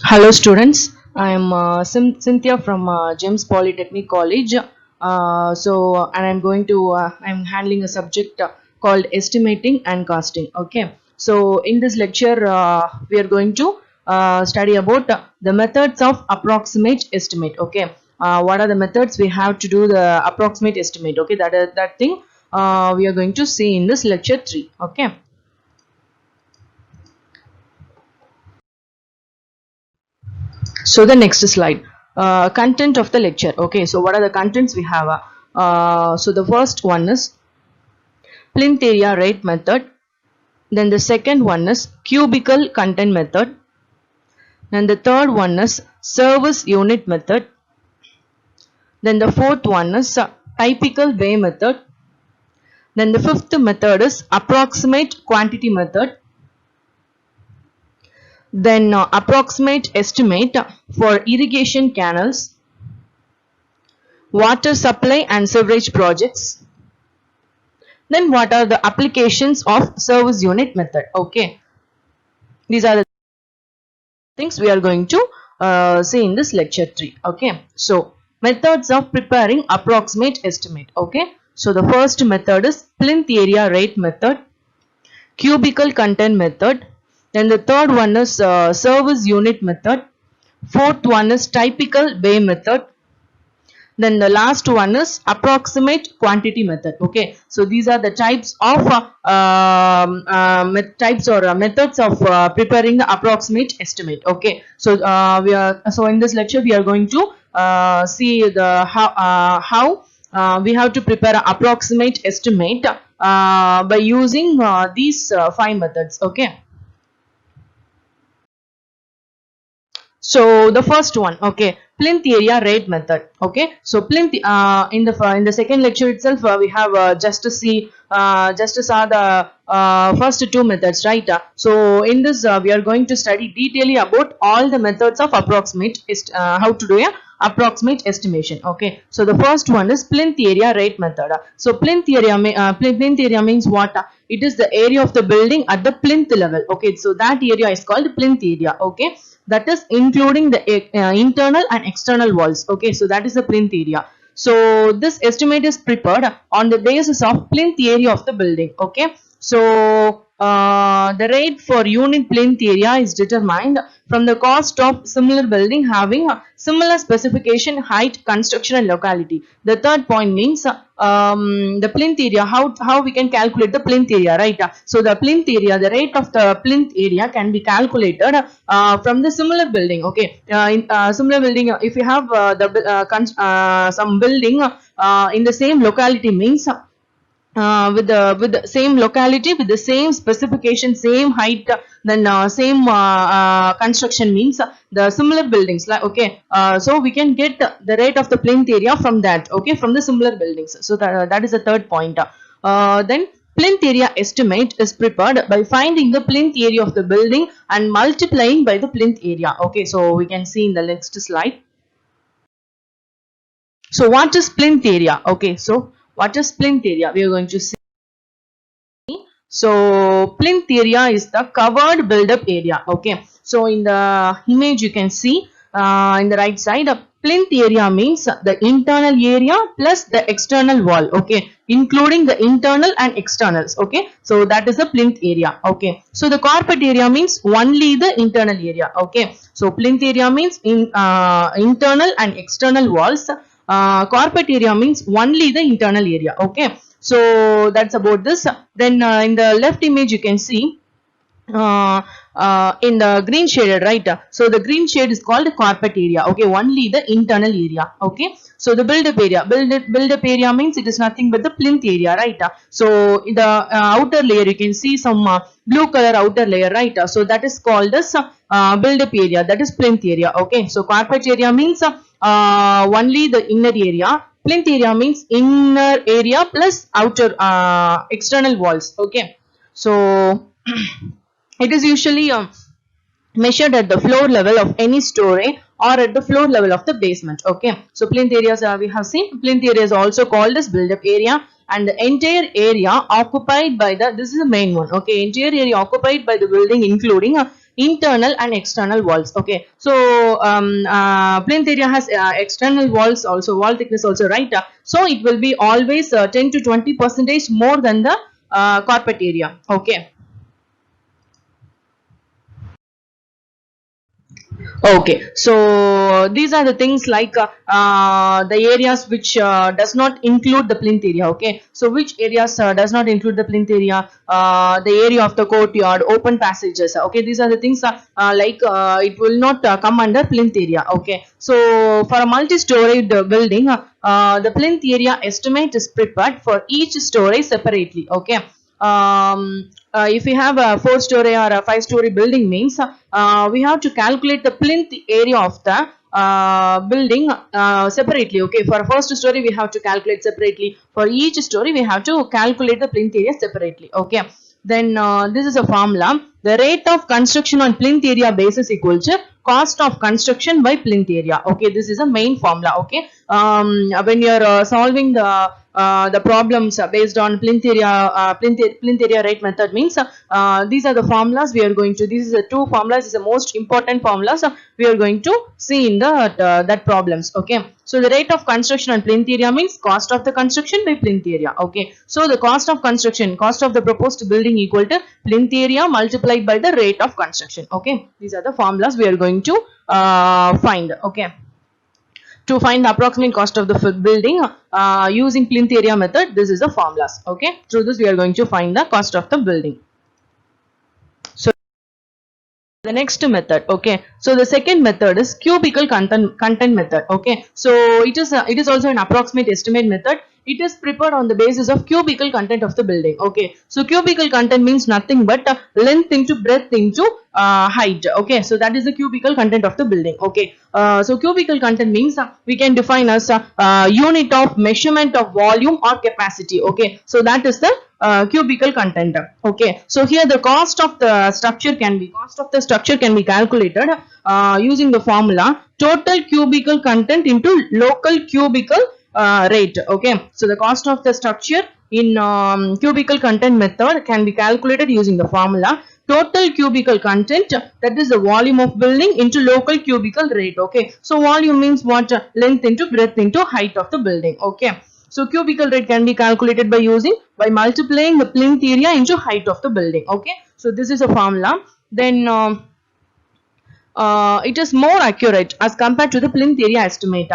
Hello students, I am Cynthia from GEMS Polytechnic College. And I'm going to I'm handling a subject called estimating and costing. Okay, so in this lecture we are going to study about the methods of approximate estimate. Okay, what are the methods we have to do the approximate estimate? Okay, that thing we are going to see in this lecture 3. Okay. So the next slide, content of the lecture. Okay, so what are the contents we have? So the first one is plinth area rate method. Then the second one is cubical content method. Then the third one is service unit method. Then the fourth one is typical bay method. Then the fifth method is approximate quantity method. Then approximate estimate for irrigation canals, water supply and sewerage projects. Then what are the applications of service unit method? Okay, these are the things we are going to see in this lecture 3. Okay, so methods of preparing approximate estimate. Okay, so the first method is plinth area rate method, cubical content method. Then the third one is service unit method. Fourth one is typical bay method. Then the last one is approximate quantity method. Okay, so these are the types of methods of preparing the approximate estimate. Okay, so in this lecture we are going to see the how we have to prepare an approximate estimate by using these 5 methods. Okay. So the first one, okay, plinth area rate method. Okay, so plinth in the second lecture itself we have just saw the first 2 methods, right? So in this we are going to study detailing about all the methods of approximate how to do a approximate estimation. Okay, so the first one is plinth area rate method. So plinth area means what? It is the area of the building at the plinth level. Okay, so that area is called plinth area. Okay, that is including the internal and external walls. Okay, so that is the plinth area. So this estimate is prepared on the basis of plinth area of the building. Okay, so the rate for unit plinth area is determined from the cost of similar building having a similar specification, height, construction and locality. The third point means the plinth area, how we can calculate the plinth area, right? So the plinth area, the rate of the plinth area can be calculated from the similar building. Okay, in similar building, if you have some building in the same locality means with the same locality, with the same specification, same height, then same construction means the similar buildings. Like, okay, so we can get the rate of the plinth area from that. Okay, from the similar buildings. So that is the third point. Then plinth area estimate is prepared by finding the plinth area of the building and multiplying by the plinth area. Okay, so we can see in the next slide. So what is plinth area? Okay, so what is plinth area? We are going to see. So plinth area is the covered build-up area. Okay, so in the image you can see in the right side, plinth area means the internal area plus the external wall. Okay, including the internal and externals. Okay, so that is the plinth area. Okay, so the carpet area means only the internal area. Okay, so plinth area means internal and external walls. Carpet area means only the internal area. Okay, so that's about this. Then in the left image you can see in the green shaded, right? So the green shade is called carpet area. Okay, only the internal area. Okay, so the build-up area, build-up area means it is nothing but the plinth area, right? So in the outer layer you can see some blue color outer layer, right? So that is called as build-up area, that is plinth area. Okay, so carpet area means only the inner area. Plinth area means inner area plus outer external walls. Okay, so it is usually measured at the floor level of any story or at the floor level of the basement. Okay, so plinth areas we have seen. Plinth area is also called as build-up area, and the entire area occupied by the, this is the main one. Okay, entire area occupied by the building including internal and external walls. Okay, so plinth area has external walls also, wall thickness also, right? So it will be always 10 to 20% more than the carpet area. Okay. Okay, so these are the things like the areas which does not include the plinth area. Okay, so which areas does not include the plinth area? The area of the courtyard, open passages. Okay, these are the things like it will not come under plinth area. Okay, so for a multi-storied building, the plinth area estimate is prepared for each story separately. Okay. If we have a 4-story or a 5-story building means we have to calculate the plinth area of the building separately. Okay, for first story we have to calculate separately, for each story we have to calculate the plinth area separately. Okay, then this is a formula: the rate of construction on plinth area basis equal to cost of construction by plinth area. Okay, this is a main formula. Okay, when you are solving the problems based on plinth area rate method means these are the formulas we are going to, this is the two formulas, is the most important formulas we are going to see in the that problems. Okay, so the rate of construction on plinth area means cost of the construction by plinth area. Okay, so the cost of construction, cost of the proposed building equal to plinth area multiplied by the rate of construction. Okay, these are the formulas we are going to find. Okay, to find the approximate cost of the building using plinth area method, this is the formulas. Okay, through this we are going to find the cost of the building. So the next method. Okay, so the second method is cubical content method. Okay, so it is also an approximate estimate method. It is prepared on the basis of cubical content of the building. Okay, so cubical content means nothing but length into breadth into height. Okay, so that is the cubical content of the building. Okay, so cubical content means we can define as unit of measurement of volume or capacity. Okay, so that is the cubical content. Okay, so here the cost of the structure can be calculated using the formula total cubical content into local cubical rate. Okay, so the cost of the structure in cubical content method can be calculated using the formula total cubical content, that is the volume of building, into local cubical rate. Okay, so volume means what? Length into breadth into height of the building. Okay, so cubical rate can be calculated by multiplying the plinth area into height of the building. Okay, so this is a formula. Then it is more accurate as compared to the plinth area estimate.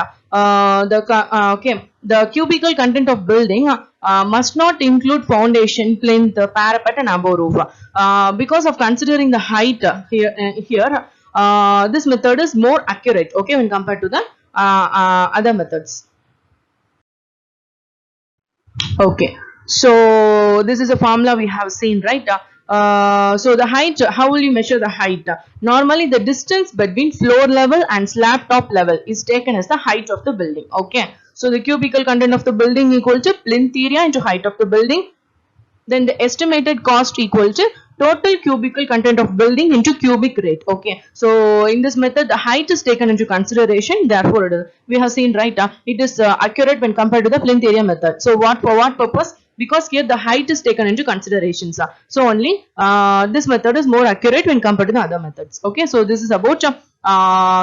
The cubical content of building must not include foundation, plinth, parapet and above roof. Because of considering the height here, this method is more accurate. Okay, when compared to the other methods. Okay, so this is a formula we have seen, right? So the height, how will you measure the height? Normally the distance between floor level and slab top level is taken as the height of the building. Okay, so the cubical content of the building equal to plinth area into height of the building. Then the estimated cost equal to total cubical content of building into cubic rate. Okay, so in this method the height is taken into consideration, therefore we have seen, right, it is accurate when compared to the plinth area method. So for what purpose? Because here the height is taken into consideration, so only this method is more accurate when compared to the other methods. Okay, so this is about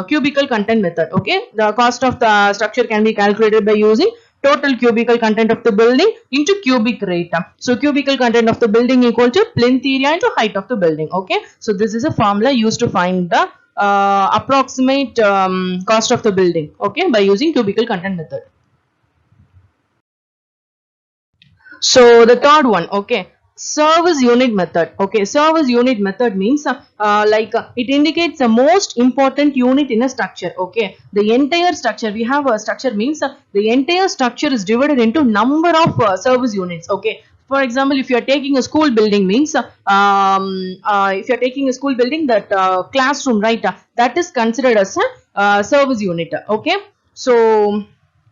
cubical content method. Okay, the cost of the structure can be calculated by using total cubical content of the building into cubic rate. So cubical content of the building equal to plinth area into height of the building. Okay, so this is a formula used to find the approximate cost of the building. Okay, by using cubical content method. So the third one, okay, service unit method. Okay, service unit method means it indicates the most important unit in a structure. Okay, the entire structure, we have a structure means the entire structure is divided into number of service units. Okay, for example, if you are taking a school building means if you are taking a school building, that classroom, right, that is considered as a service unit. Okay, so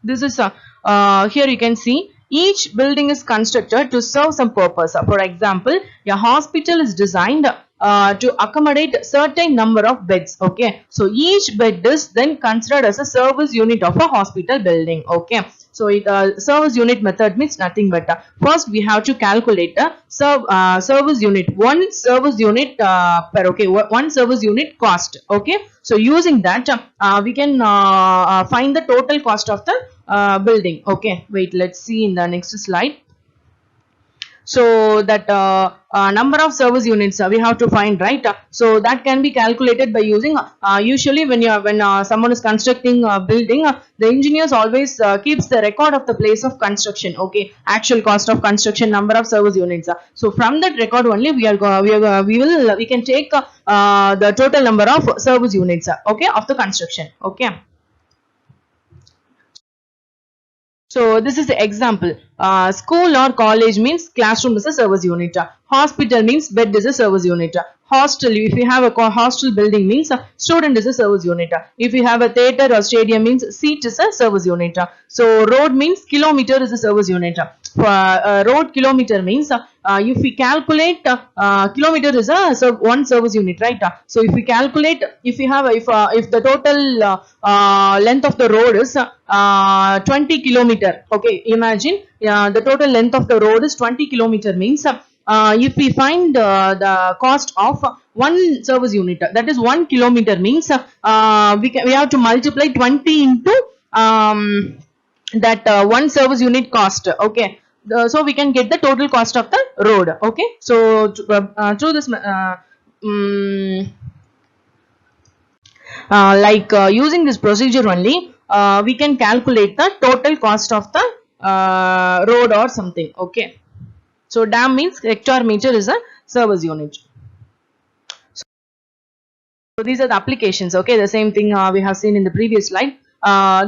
this is here you can see each building is constructed to serve some purpose. For example, a hospital is designed to accommodate certain number of beds. Okay, so each bed is then considered as a service unit of a hospital building. Okay, so it service unit method means nothing but first we have to calculate the service unit, one service unit per, okay, one service unit cost. Okay, so using that we can find the total cost of the building. Okay, wait, let's see in the next slide. So that number of service units we have to find, right? So that can be calculated by using usually when someone is constructing a building, the engineers always keeps the record of the place of construction. Okay, actual cost of construction, number of service units. So from that record only we can take the total number of service units. Okay, of the construction. Okay. So this is the example. School or college means classroom is a service unit. Hospital means bed is a service unit. Hostel, if you have a hostel building means student is a service unit. If you have a theatre or stadium means seat is a service unit. So road means kilometer is a service unit. Road kilometer means if we calculate kilometer is a one service unit, right? So if we calculate, if the total length of the road is 20 kilometer, okay, imagine the total length of the road is 20 kilometer means if we find the cost of one service unit, that is 1 kilometer means we have to multiply 20 into that one service unit cost. Okay, so we can get the total cost of the road. Okay, so through this using this procedure only we can calculate the total cost of the road or something. Okay, so dam means hectare meter is a service unit. So these are the applications. Okay, the same thing we have seen in the previous slide.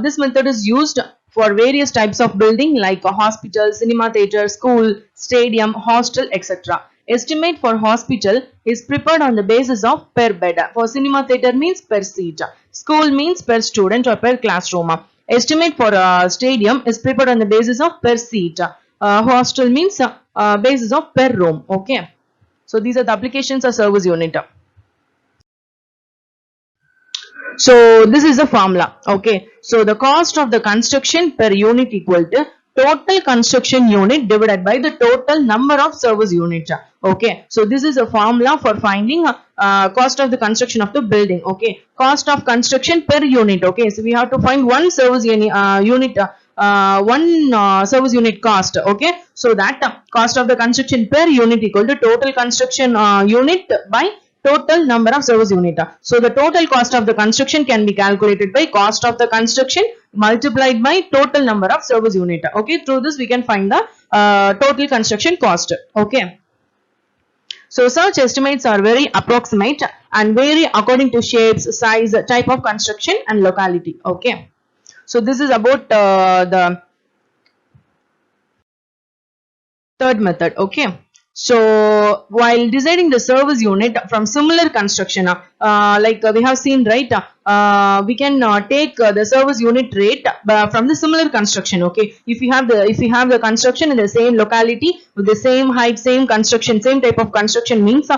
This method is used for various types of building like a hospital, cinema theatre, school, stadium, hostel, etc. Estimate for hospital is prepared on the basis of per bed. For cinema theatre means per seat. School means per student or per classroom. Estimate for stadium is prepared on the basis of per seat. Hostel means basis of per room. Okay, so these are the applications of service unit. So this is the formula. Okay, so the cost of the construction per unit equal to total construction unit divided by the total number of service unit. Okay, so this is a formula for finding cost of the construction of the building. Okay, cost of construction per unit. Okay, so we have to find one service unit service unit cost. Okay, so that cost of the construction per unit equal to total construction unit by total number of service unit. So the total cost of the construction can be calculated by cost of the construction multiplied by total number of service unit. Okay, through this we can find the total construction cost. Okay, so such estimates are very approximate and vary according to shapes, size, type of construction and locality. Okay, so this is about the third method. Okay, so while deciding the service unit from similar construction, we have seen, right, we can take the service unit rate from the similar construction. Okay, if you have the construction in the same locality with the same height, same construction, same type of construction means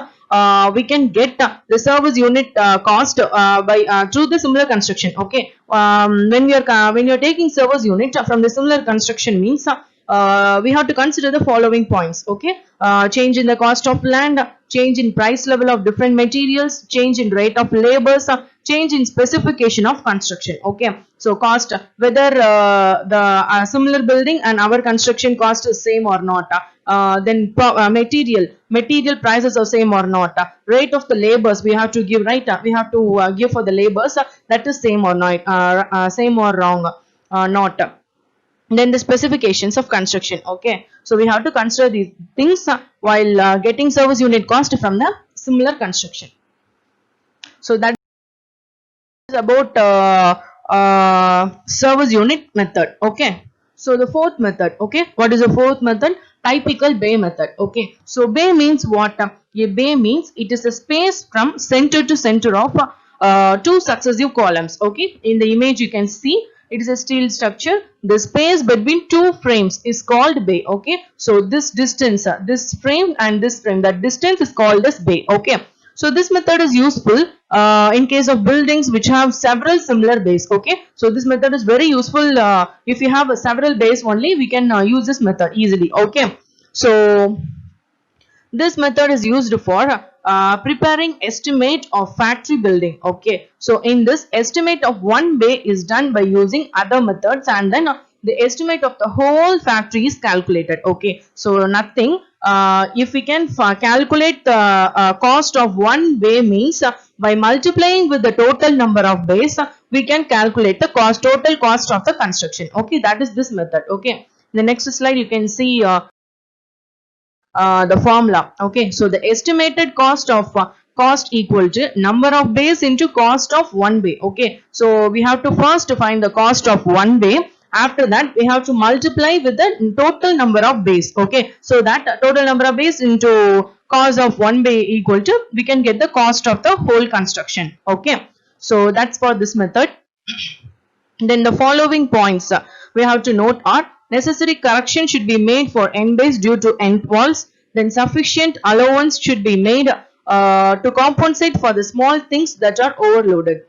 we can get the service unit cost by through the similar construction. Okay, when you are taking service unit from the similar construction means we have to consider the following points. Okay, change in the cost of land, change in price level of different materials, change in rate of labors, change in specification of construction. Okay, so cost, whether the similar building and our construction cost is same or not, then material prices are same or not, rate of the labors we have to give, right, we have to give for the labors, that is same or not, same or wrong, not. Then the specifications of construction. Okay, so we have to consider these things while getting service unit cost from the similar construction. So that is about service unit method. Okay, so the fourth method. Okay, what is the fourth method? Typical bay method. Okay, so bay means what? A bay means it is a space from center to center of two successive columns. Okay, in the image you can see it is a steel structure. The space between two frames is called bay. Okay, so this distance, this frame and this frame, that distance is called as bay. Okay, So this method is useful in case of buildings which have several similar bays. Okay, so this method is very useful. If you have several bays only, we can use this method easily. Okay, so this method is used for preparing estimate of factory building. Okay, so in this, estimate of one bay is done by using other methods, and then the estimate of the whole factory is calculated. Okay, so nothing. If we can calculate the cost of one bay means by multiplying with the total number of bays, we can calculate the total cost of the construction. Okay, that is this method. Okay, the next slide you can see the formula. Okay, so the estimated cost of cost equal to number of bays into cost of one bay. Okay, so we have to first find the cost of one bay. After that, we have to multiply with the total number of bays. Okay, so that total number of bays into cost of one bay equal to, we can get the cost of the whole construction. Okay, so that's for this method. Then the following points we have to note are: necessary correction should be made for end bays due to end walls. Then sufficient allowance should be made to compensate for the small things that are overloaded.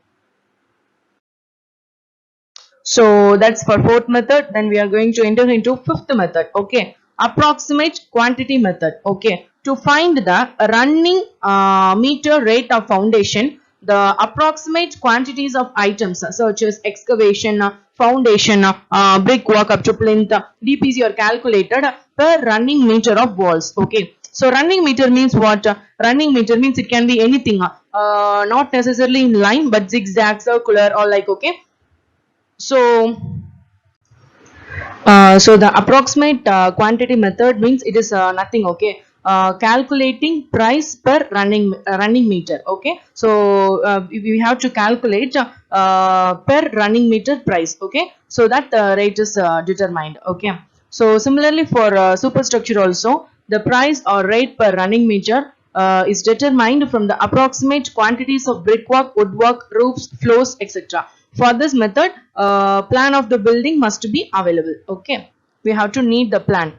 So that's for fourth method. Then we are going to enter into fifth method. Okay, approximate quantity method. Okay, to find the running meter rate of foundation, the approximate quantities of items such as excavation, foundation, brickwork up to plinth, DPC are calculated per running meter of walls. Okay, so running meter means what? Running meter means it can be anything, not necessarily in line but zigzag, circular, or like. Okay, so so the approximate quantity method means it is nothing. Okay, calculating price per running meter. Okay, so we have to calculate per running meter price. Okay, so that rate is determined. Okay, so similarly for superstructure also, the price or rate per running meter is determined from the approximate quantities of brickwork, woodwork, roofs, floors, etc. For this method, plan of the building must be available. Okay, we have to need the plan.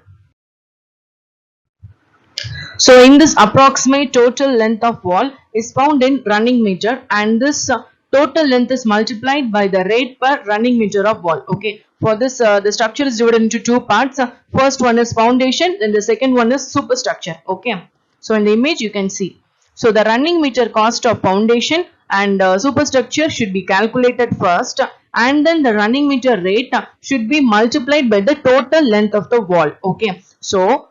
So in this, approximate total length of wall is found in running meter, and this total length is multiplied by the rate per running meter of wall. Okay, for this the structure is divided into two parts. First one is foundation, then the second one is superstructure. Okay, so in the image you can see. So the running meter cost of foundation and superstructure should be calculated first, and then the running meter rate should be multiplied by the total length of the wall. Okay, so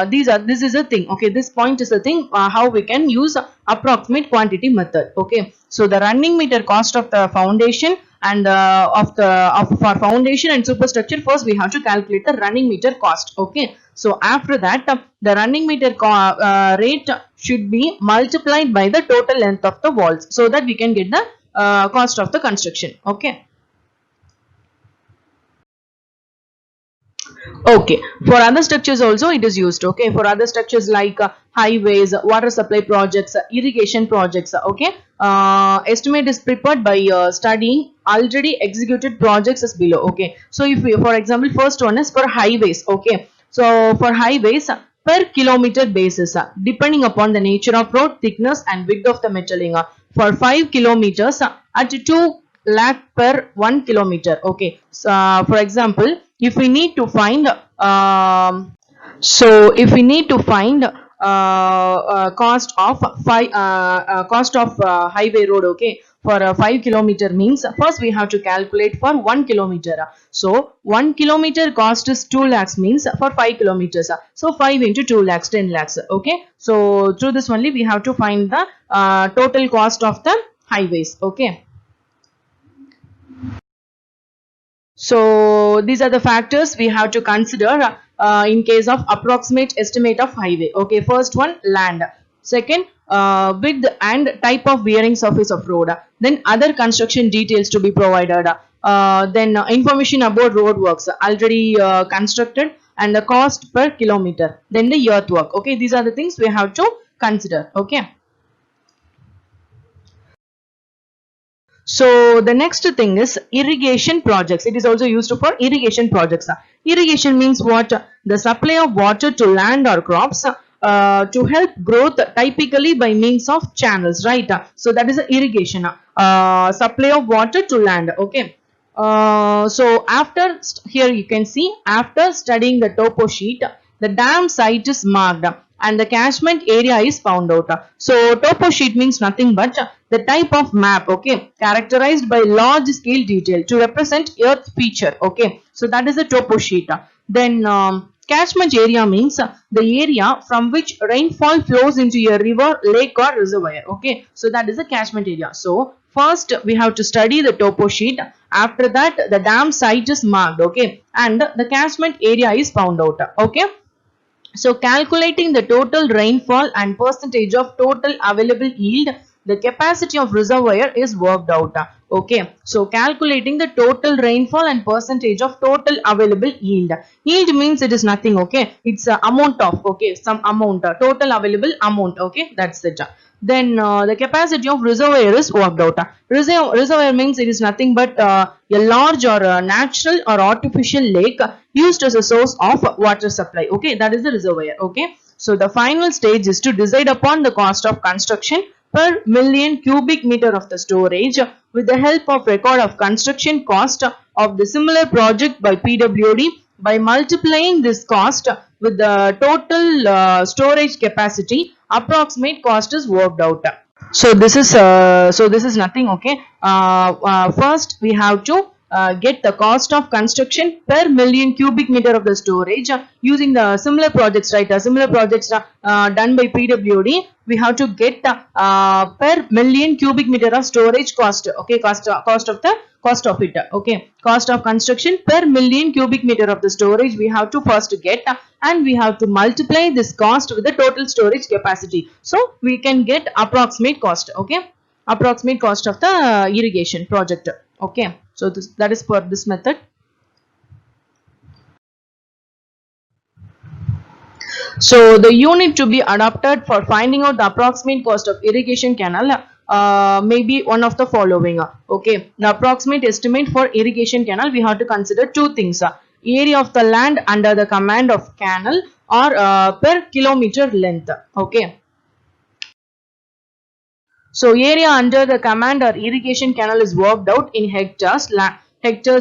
this is a thing. Okay, this point is a thing how we can use approximate quantity method. Okay, so the running meter cost of the foundation and for foundation and superstructure, first we have to calculate the running meter cost. Okay, so after that the running meter rate should be multiplied by the total length of the walls, so that we can get the cost of the construction. Okay. Okay, for other structures also it is used. Okay, for other structures like highways, water supply projects, irrigation projects. Okay, estimate is prepared by studying already executed projects as below. Okay, so if we, for example, first one is for highways. Okay, so for highways, per kilometer basis, depending upon the nature of road, thickness and width of the metalling, for 5 kilometers at 2 lakh per 1 kilometer. Okay, so, for example, if we need to find cost of highway road. Okay, for a 5 kilometer means first we have to calculate for 1 kilometer. So 1 kilometer cost is 2 lakhs means for 5 kilometers. So 5 into 2 lakhs, 10 lakhs. Okay, so through this only we have to find the total cost of the highways. Okay. So these are the factors we have to consider in case of approximate estimate of highway. Okay, first one, land. Second, width and type of bearing surface of road. Then other construction details to be provided. Then information about road works already constructed and the cost per kilometer. Then the earthwork. Okay, these are the things we have to consider. Okay. So the next thing is irrigation projects. It is also used for irrigation projects. Irrigation means what? The supply of water to land or crops to help growth typically by means of channels, right? So that is the irrigation, supply of water to land. Okay. So after here you can see, after studying the topo sheet, the dam site is marked and the catchment area is found out. So topo sheet means nothing but the type of map, okay, characterized by large scale detail to represent earth feature. Okay, so that is the topo sheet. Then catchment area means the area from which rainfall flows into a river, lake or reservoir. Okay, so that is the catchment area. So first we have to study the topo sheet. After that the dam site is marked, okay, and the catchment area is found out. Okay, so calculating the total rainfall and percentage of total available yield, the capacity of reservoir is worked out. Okay, so calculating the total rainfall and percentage of total available yield. Yield means it is nothing, okay, it's a amount of, okay, some amount, total available amount, okay, that's it. Then the capacity of reservoir is worked out. Reservoir means it is nothing but a large or a natural or artificial lake used as a source of water supply. Okay, that is the reservoir. Okay, so the final stage is to decide upon the cost of construction per million cubic meter of the storage with the help of record of construction cost of the similar project by PWD. By multiplying this cost with the total storage capacity, approximate cost is worked out. So this is nothing, okay. First we have to get the cost of construction per million cubic meter of the storage using the similar projects, right? Similar projects done by PWD. We have to get per million cubic meter of storage cost. Okay, cost of it. Okay, cost of construction per million cubic meter of the storage we have to first get, and we have to multiply this cost with the total storage capacity. So we can get approximate cost. Okay, approximate cost of the irrigation project. Okay, so that is for this method. So the unit to be adopted for finding out the approximate cost of irrigation canal may be one of the following. Okay, the approximate estimate for irrigation canal, we have to consider two things: area of the land under the command of canal or per kilometer length. Okay. So area under the command or irrigation canal is worked out in hectares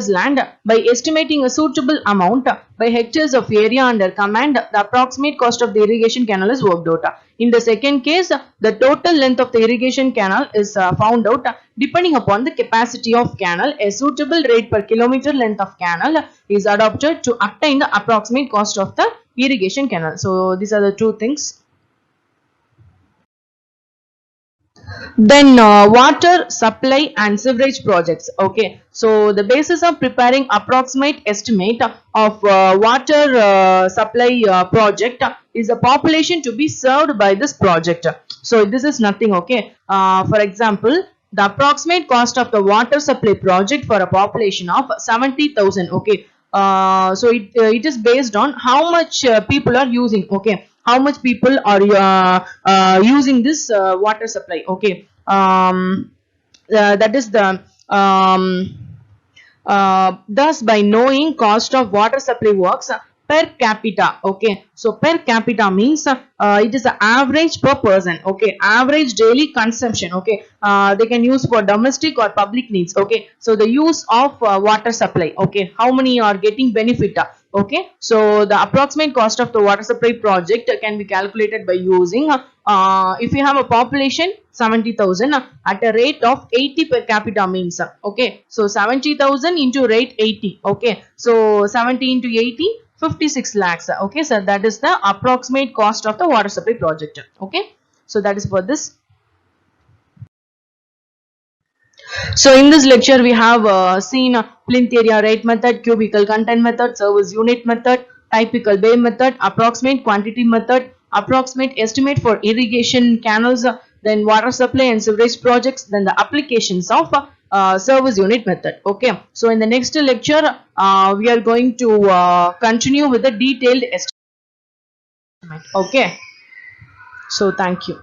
land by estimating a suitable amount by hectares of area under command. The approximate cost of the irrigation canal is worked out. In the second case, the total length of the irrigation canal is found out depending upon the capacity of canal. A suitable rate per kilometer length of canal is adopted to obtain the approximate cost of the irrigation canal. So these are the two things. Then water supply and sewerage projects. Okay, so the basis of preparing approximate estimate of water supply project is the population to be served by this project. So this is nothing, okay. For example, the approximate cost of the water supply project for a population of 70,000. Okay, so it is based on how much people are using. Okay, how much people are using this water supply. Okay, that is the thus by knowing cost of water supply works per capita. Okay, so per capita means it is the average per person. Okay, average daily consumption. Okay, they can use for domestic or public needs. Okay, so the use of water supply. Okay, how many are getting benefit? Okay, so the approximate cost of the water supply project can be calculated by using if you have a population 70,000 at a rate of 80 per capita means, okay, so 70,000 into rate 80. Okay, so 70 into 80, 56 lakhs. Okay, so that is the approximate cost of the water supply project. Okay, so that is for this. So in this lecture we have seen plinth area rate method, cubical content method, service unit method, typical bay method, approximate quantity method, approximate estimate for irrigation canals, then water supply and sewerage projects, then the applications of service unit method. Okay, so in the next lecture we are going to continue with the detailed estimate. Okay, so thank you.